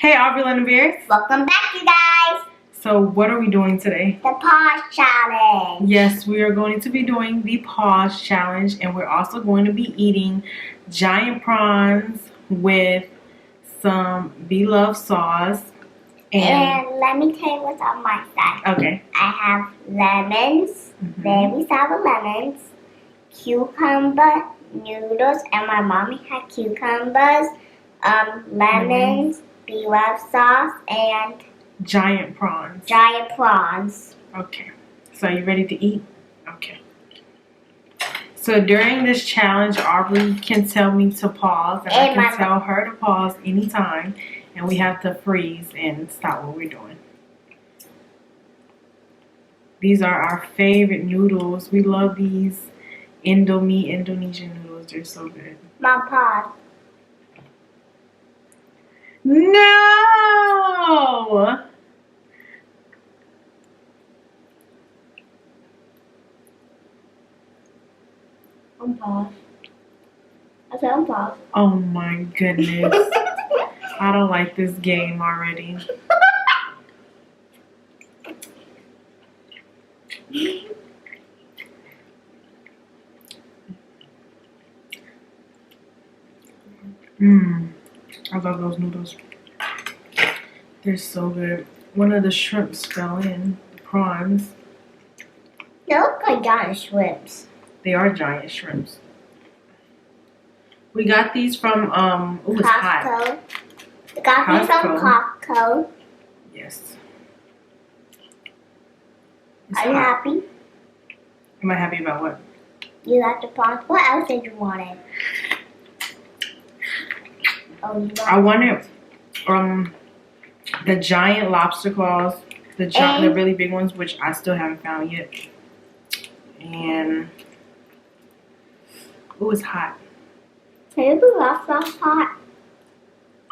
Hey, Aubrey and Bears. Welcome back, you guys. So, what are we doing today? The Paws Challenge. Yes, we are going to be doing the Paws Challenge, and we're also going to be eating giant prawns with some Blove'S sauce. And let me tell you what's on my side. Okay. I have lemons, very sour lemons, cucumber noodles, and my mommy had cucumbers, lemons, Blove'S sauce, and giant prawns. Giant prawns. Okay. So, are you ready to eat? Okay. So, during this challenge, Aubrey can tell me to pause, and I can tell her to pause anytime. And we have to freeze and stop what we're doing. These are our favorite noodles. We love these Indonesian noodles. They're so good. Mom, pause. No! Unpause. I said unpause. Oh my goodness. I don't like this game already. I love those noodles. They're so good. One of the shrimps fell in. The prawns. They look like giant shrimps. They are giant shrimps. We got these from it's hot. We got these from Costco. Yes. Are you happy? Am I happy about what? You got the prawns. What else did you want? I wanted the giant lobster claws, the really big ones, which I still haven't found yet. And it's hot. Can you do lobster hot?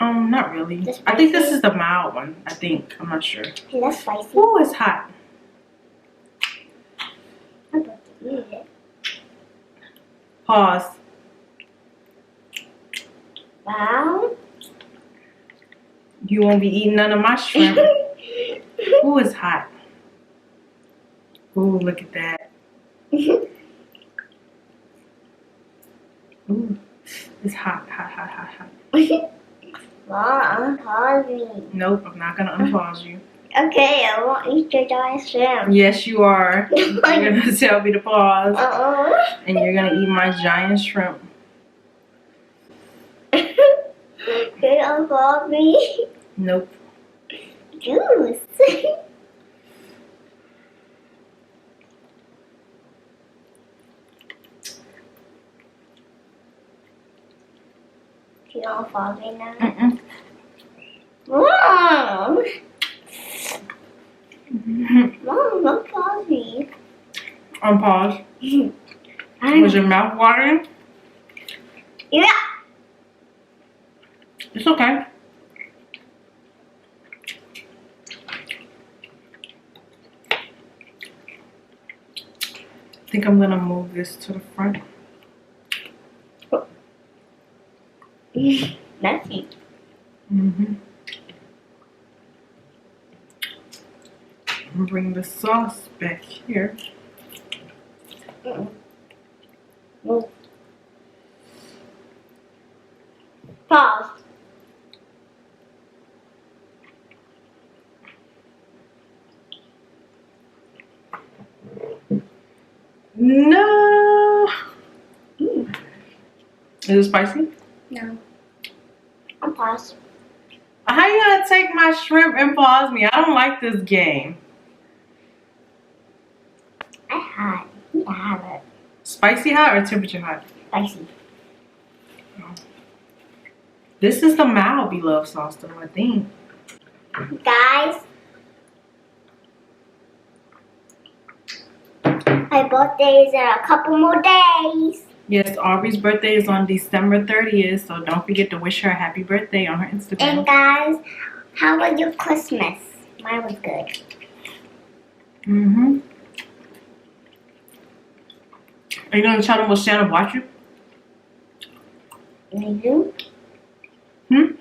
Not really. I think this is the mild one. I think. I'm not sure. Hey, that's spicy. Oh, it's hot. I'm about to eat it. Pause. Wow. You won't be eating none of my shrimp. Oh, it's hot. Oh, look at that. Ooh, it's hot. Mom, unpause me. Nope, I'm not gonna unpause you. Okay, I won't eat your giant shrimp. Yes, you are. You're gonna tell me to pause. And you're gonna eat my giant shrimp. Can you unpause me? Nope. Juice. Can you unpause me now? Mom! Mom, unpause me. Unpause. Was your mouth watering? Yeah. It's okay. I think I'm gonna move this to the front. Messy. Bring the sauce back here. Move. Pause. No. Is it spicy? No. I'm paused. How you gonna take my shrimp and pause me? I don't like this game. I had it. Spicy hot or temperature hot? Spicy. Oh. This is the mild Blove'S sauce though, I think. Guys, my birthday is in a couple more days. Yes, Aubrey's birthday is on December 30th, so don't forget to wish her a happy birthday on her Instagram. And guys, how was your Christmas? Mine was good. Are you going to tell them what Santa bought you? And you? And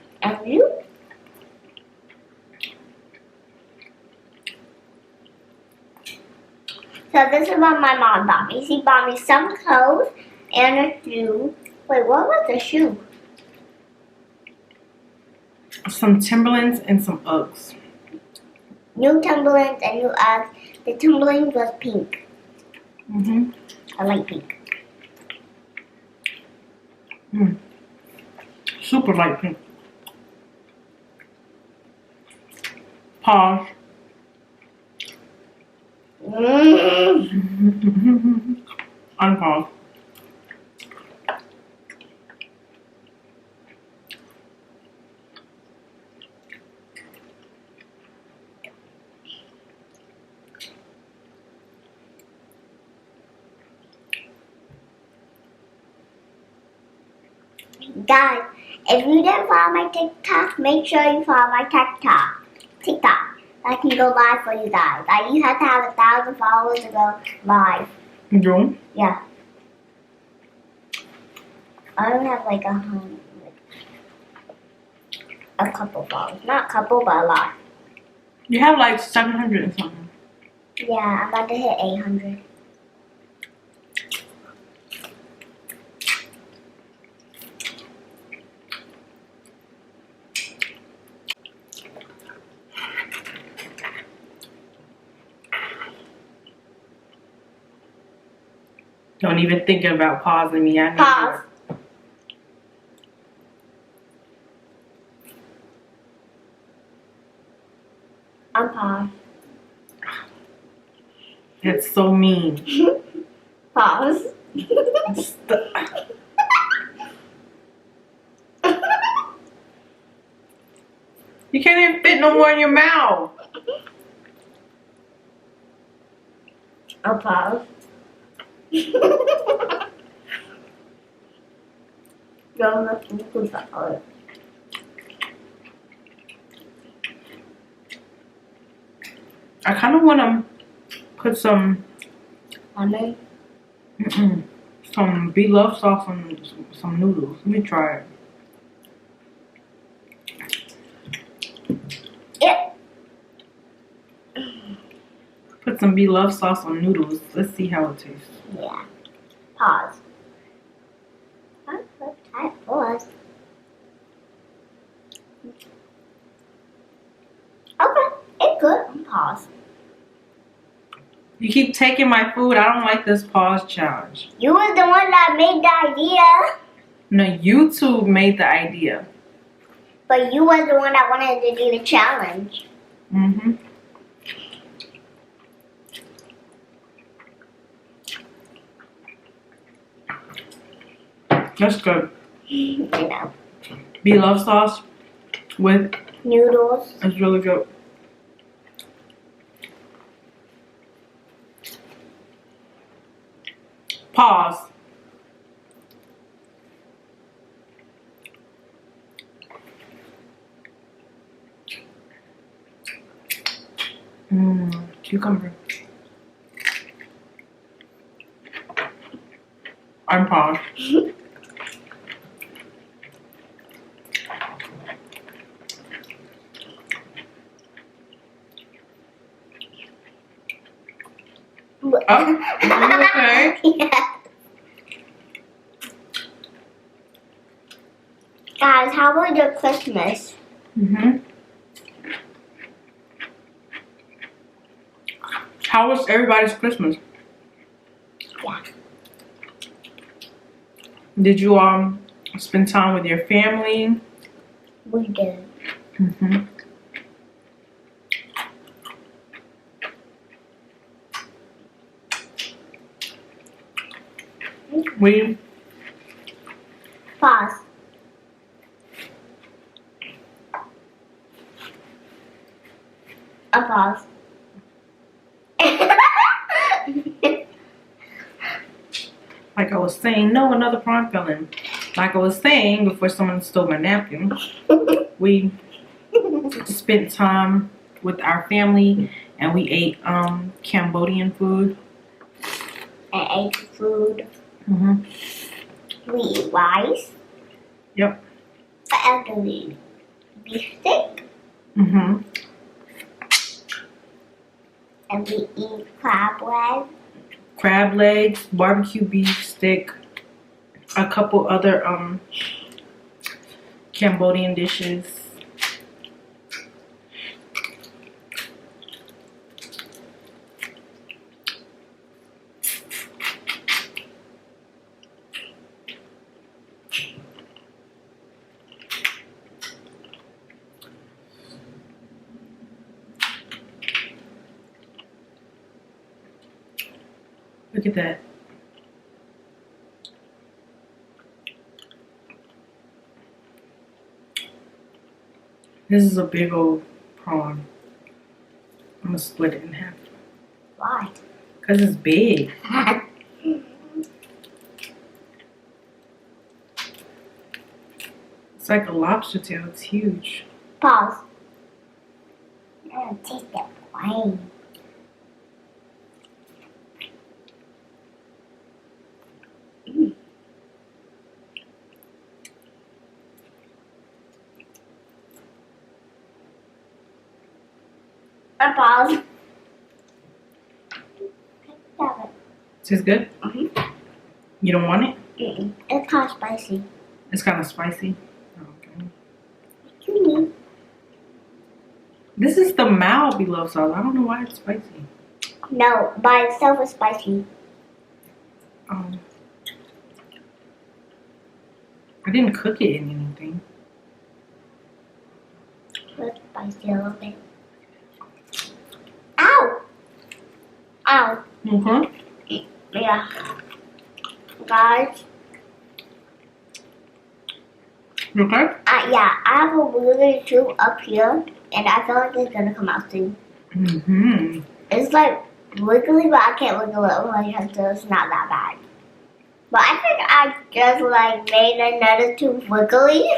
you? So this is what my mom bought me. She bought me some clothes and a shoe. Wait, what was the shoe? Some Timberlands and some Uggs. New Timberlands and new Uggs. The Timberlands was pink. I like pink. Super light pink. Pause. Unpause. Guys, if you didn't follow my TikTok, make sure you follow my TikTok. I can go live for you guys. Like, you have to have 1,000 followers to go live. You? Yeah. I don't have like a couple followers. Not a couple, but a lot. You have like 700 and something. Yeah, I'm about to hit 800. Don't even think about pausing me. I know. Pause. Unpause. It's so mean. Pause. You can't even fit no more in your mouth. Unpause. Don't let me put that on. I kind of want to put some Lemon. some Blove'S sauce on some noodles. Let me try it. Yeah. Put some Blove'S sauce on noodles. Let's see how it tastes. Yeah. Pause. Let's try it first. Okay, it's good. Pause. You keep taking my food. I don't like this pause challenge. You was the one that made the idea. No, YouTube made the idea. But you was the one that wanted to do the challenge. That's good. You know. Blove'S sauce with Noodles. it's really good. Pause. Cucumber. I'm paused. Oh, okay. Yeah. Guys, how was your Christmas? How was everybody's Christmas? Yeah. Did you spend time with your family? We did. We Pause. A pause. like I was saying, no, another prawn fell in. Like I was saying before someone stole my napkin, we spent time with our family and we ate Cambodian food. And ate food. We eat rice. Yep. What else do we eat? Beef stick. Mm-hmm. And we eat crab legs. crab legs, barbecue beef stick, a couple other Cambodian dishes. Look at that. This is a big old prawn. I'm gonna split it in half. Why? Because it's big. It's like a lobster tail. It's huge. Pause. I'm gonna taste that plain. Pause. Tastes good? You don't want it? It's kind of spicy. It's kind of spicy. Okay. You need. This is the mild beloved sauce. I don't know why it's spicy. No, by itself it's spicy. I didn't cook it in anything. It's spicy a little bit. Ow! Ow. Yeah. Guys. You okay? Yeah, I have a wiggly tube up here, and I feel like it's gonna come out soon. It's like wiggly, but I can't wiggle it like so it's not that bad. But I think I just like made another tube wiggly.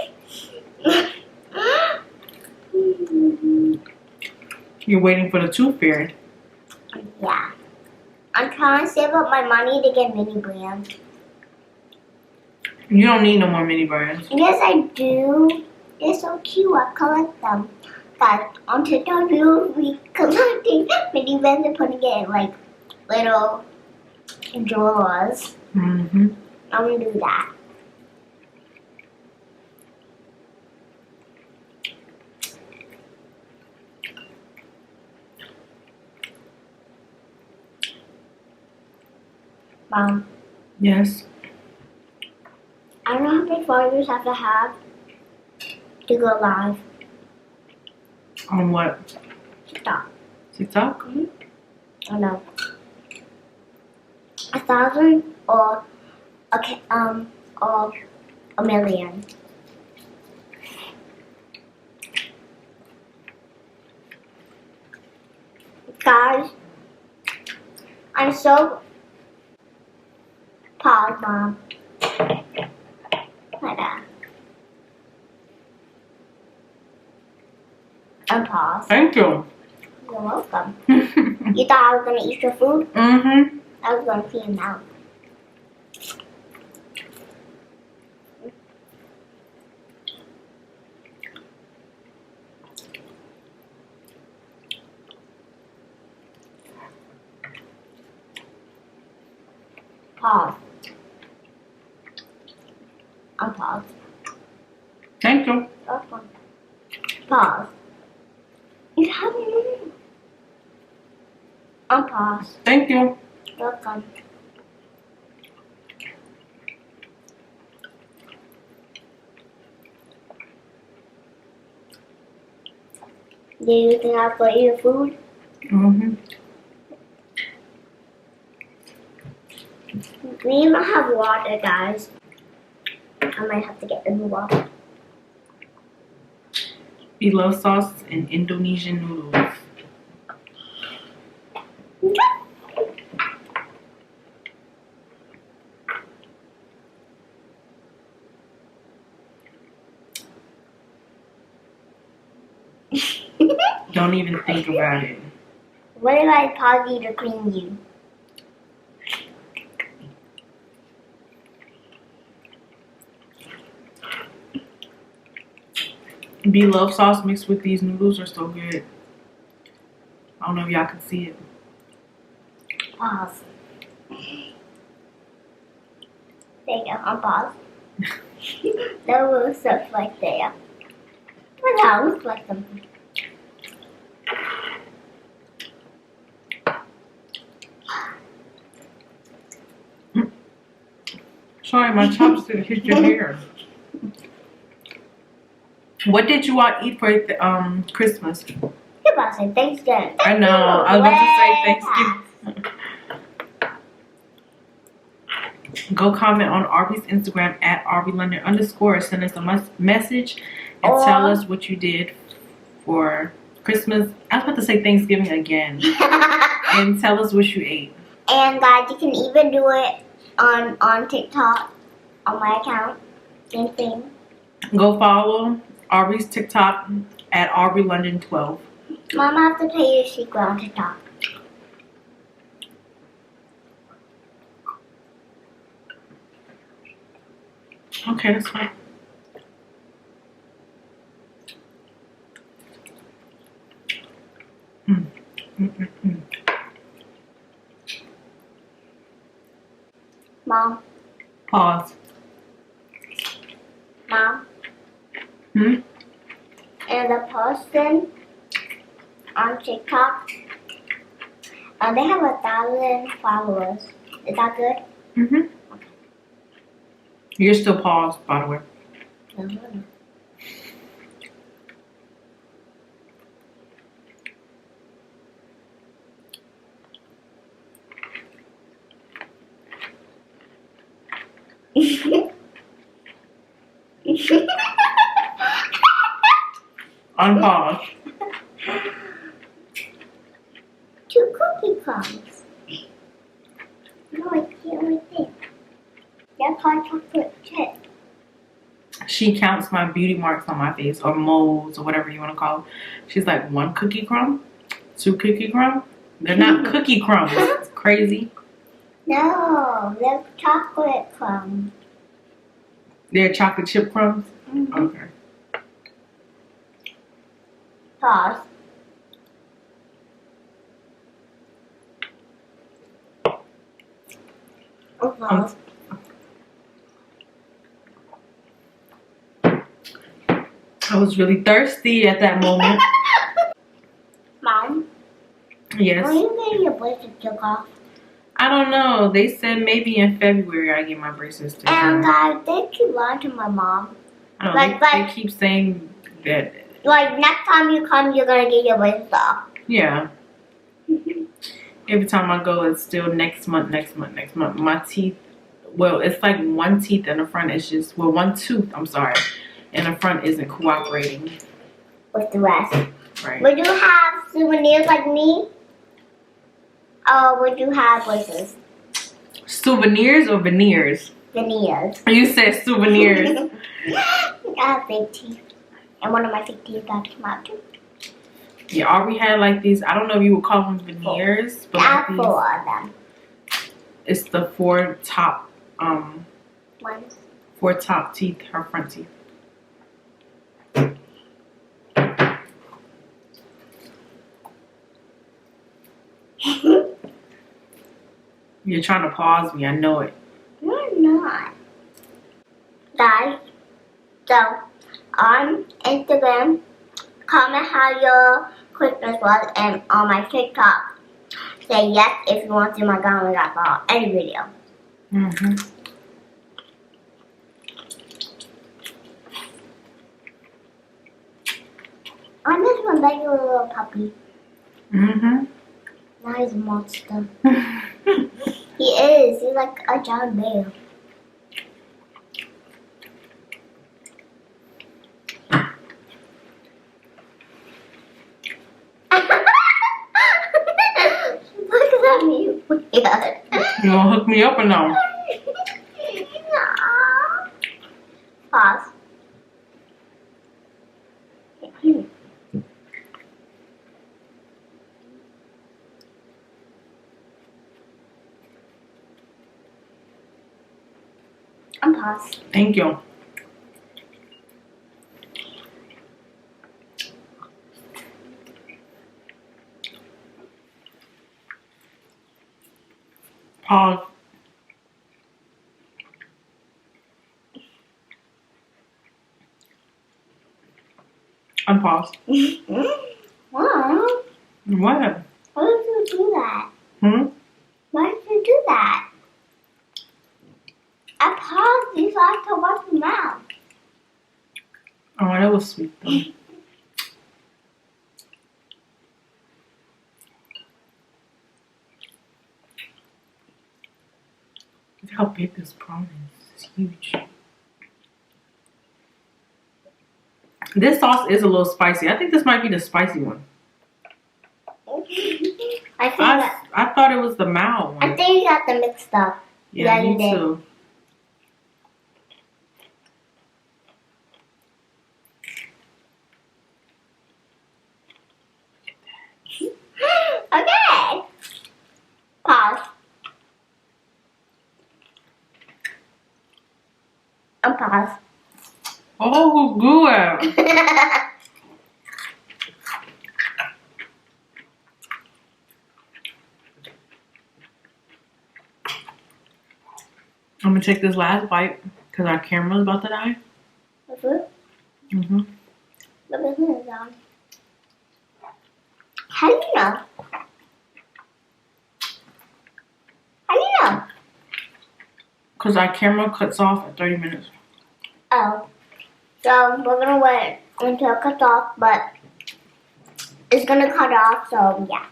You're waiting for the tooth fairy. Yeah. I'm trying to save up my money to get mini brands. You don't need no more mini brands. Yes, I do. They're so cute. I collect them. Guys, on TikTok, we will be collecting mini brands and putting it in like little drawers. I'm gonna do that. Mom. Yes. I don't know how many followers I have to have to go live. On what? TikTok. TikTok? Oh no. 1,000 or okay, or 1,000,000. Guys, I'm so pause, Mom. Like that. And pause. Thank you. You're welcome. You thought I was gonna eat your food? I was gonna clean out. Pause. Unpause. Thank you. Welcome. Pause. You haven't. Unpause. Thank you. Welcome. Do you think I'll go eat your food? We don't have water, guys. I might have to get in the water. Beloved sauce and Indonesian noodles. Don't even think about it. What if I pause you to clean you? Beloved sauce mixed with these noodles are so good. I don't know if y'all can see it. Pause. There you go. On pause. That was stuff like there. But that looks like something. Sorry, my chopstick hit your hair. What did you all eat for Christmas? You're about to say Thanksgiving. I know. I was about to say Thanksgiving. Go comment on Aubrey's Instagram at AubreyLondon_. Send us a message and tell us what you did for Christmas. I was about to say Thanksgiving again. And tell us what you ate. And guys, you can even do it on TikTok on my account. Same thing. Go follow Aubrey's TikTok at AubreyLondon12. Mom, I have to tell you a secret on TikTok. Okay, that's fine. Mom. Pause. Mom. Hmm? And the person on TikTok, they have 1,000 followers. Is that good? Mm-hmm. Okay. You're still paused, by the way. No. Unpause. 2 cookie crumbs. No, I can't with it. That's hot chocolate chip. She counts my beauty marks on my face, or moles, or whatever you want to call them. She's like, 1 cookie crumb, 2 cookie crumb. They're not cookie crumbs. It's crazy. No, they're chocolate crumbs. They're chocolate chip crumbs? Mm-hmm. Okay. Pause. Pause. I was really thirsty at that moment. Mom? Yes. When are you getting your braces took off? I don't know. They said maybe in February I get my braces taken. And guys, they keep lying to my mom. I don't know, they keep saying that. Like, next time you come, you're going to get your braces off. Yeah. Every time I go, it's still next month. My teeth, well, it's like 1 teeth in the front is just, well, 1 tooth, I'm sorry, in the front isn't cooperating. With the rest. Right. Would you have souvenirs like me? Or would you have braces? Souvenirs or veneers? Veneers. You said souvenirs. I have fake teeth. And one of my fake teeth got to come out too. Yeah, Aubrey had like these, I don't know if you would call them veneers, but I like have 4 of them. It's the 4 top, Ones. 4 top teeth, her front teeth. You're trying to pause me, I know it. No, I'm not. Guys, so on Instagram, comment how your Christmas was, and on my TikTok, say yes if you want to see my garlic apple any video. Mm-hmm. I miss my regular little puppy. Mm-hmm. Now he's a monster. He is. He's like a giant bear. Look at me weird. You gonna hook me up or no? Pause. I'm paused. Thank you. Pause. pause. Mom, What? why did you do that? Why did you do that? I paused you so I could watch your mouth. Oh, that was sweet though. Look how big this prawn is. It's huge. This sauce is a little spicy. I think this might be the spicy one. I thought it was the mild one. I think you got them mixed up. Yeah, you me did. too. Okay. Pause. Pause. Oh, good. I'm gonna take this last bite because our camera's about to die. The business is on. How do you know? How do you know? Because our camera cuts off at 30 minutes. Oh. So we're gonna wait until it cuts off, but it's gonna cut off, so yeah.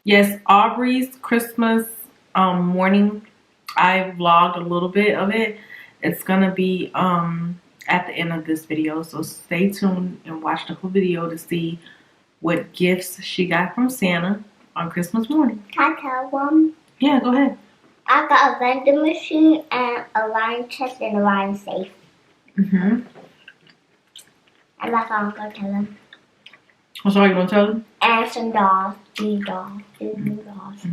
Yes, Aubrey's Christmas morning, I vlogged a little bit of it. It's gonna be at the end of this video, so stay tuned and watch the whole video to see what gifts she got from Santa on Christmas morning. Can I tell one? Yeah, go ahead. I got a vending machine and a wine chest and a wine safe. And that's all I'm gonna tell them. what's all you gonna tell them? And some dolls. These dolls. These new dolls.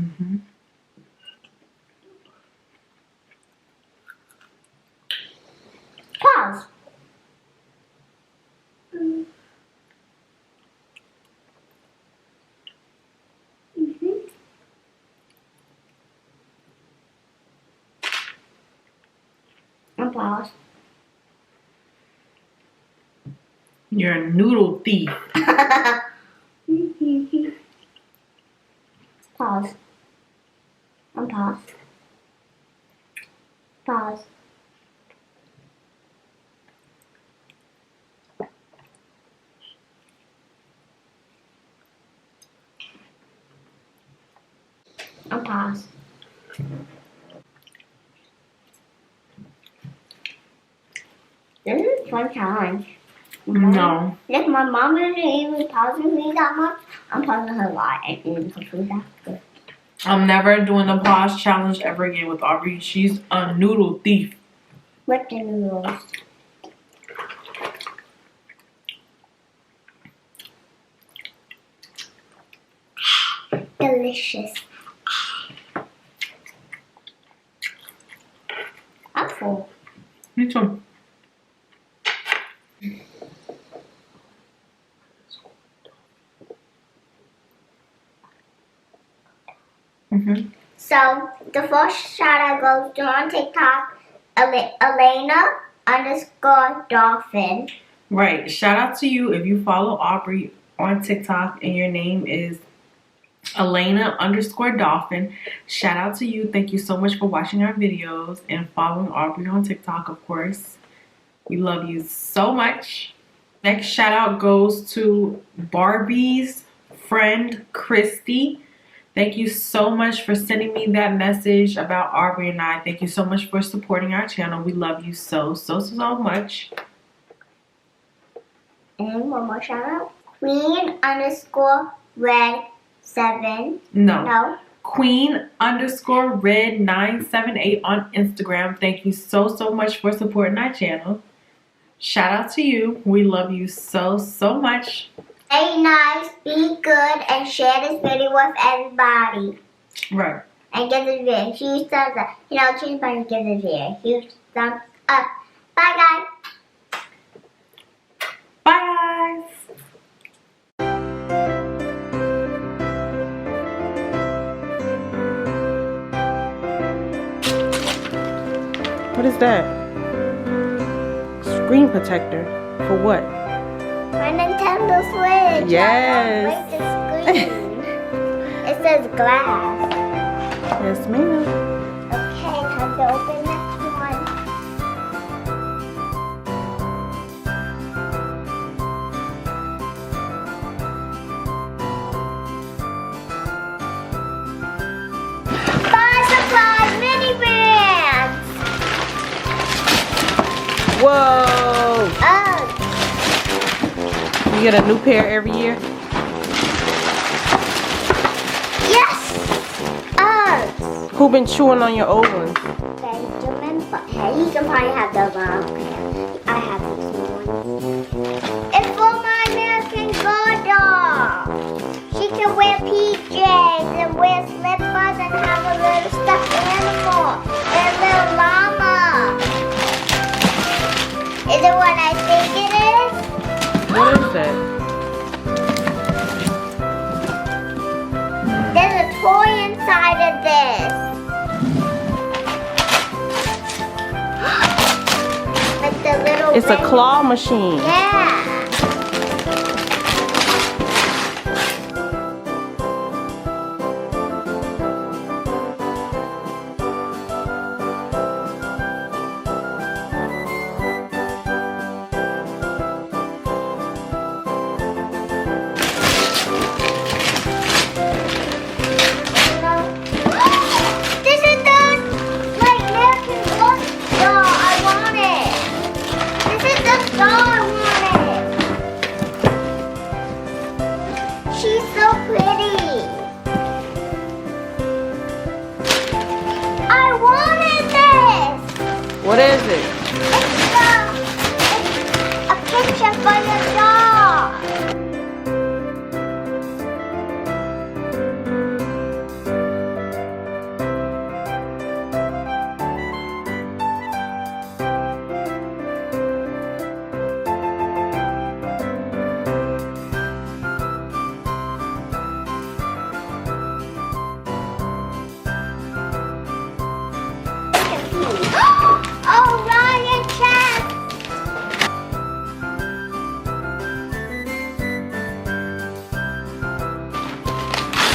Pause. And pause. You're a noodle thief. Pause. And pause. Pause. And pause. This is a fun challenge. No. If my mom isn't even pausing me that much, I'm pausing her a lot and eating her food after. I'm never doing the pause challenge ever again with Aubrey. She's a noodle thief. With the noodles. Delicious. I'm full. Me too. So the first shout out goes to on TikTok, Elena_dolphin. Right. Shout out to you if you follow Aubrey on TikTok and your name is Elena_dolphin. Shout out to you. Thank you so much for watching our videos and following Aubrey on TikTok, of course. We love you so much. Next shout out goes to Barbie's friend, Christy. Thank you so much for sending me that message about Aubrey and I. Thank you so much for supporting our channel. We love you so much. And one more shout out. Queen_red7. No. Queen_red978 on Instagram. Thank you so much for supporting our channel. Shout out to you. We love you so much. Stay nice, be good, and share this video with everybody. Right. And give this video a huge thumbs up. Change button, give this video a huge thumbs up. Bye, guys. Bye, guys. What is that? Screen protector. For what? My Nintendo Switch. Yes. I don't break the screen. It says glass. Yes, ma'am. Okay, time to open next one. Butterfly mini bands. Whoa! Uggs. You get a new pair every year? Yes. Uggs. Who been chewing on your old ones? Benjamin, but hey, he can probably have the wrong pair. I have these new ones. It's for my American Girl doll. She can wear PJs and wear slippers and have a little stuffed animal and a little llama. Is it what I think it is? What is that? There's a toy inside of this. Like the little It's a ring. claw machine. Yeah. This is the like American Girl doll I wanted. This is the doll I wanted. She's so pretty. I wanted this. What is it? It's a picture for your doll. Oh, Ryan Chess!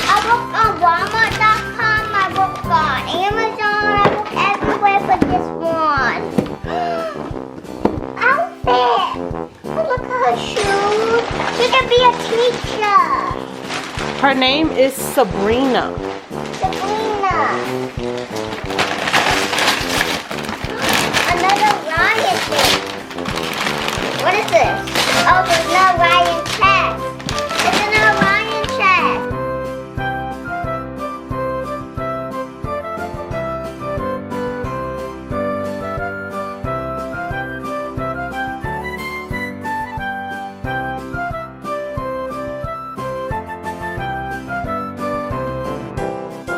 I booked on Walmart.com, I booked on Amazon, I booked everywhere for this one. Outfit! Oh, look at her shoes. She can be a teacher. Her name is Sabrina. Sabrina. Another Ryan thing. What is this? Oh, there's no Ryan Chess.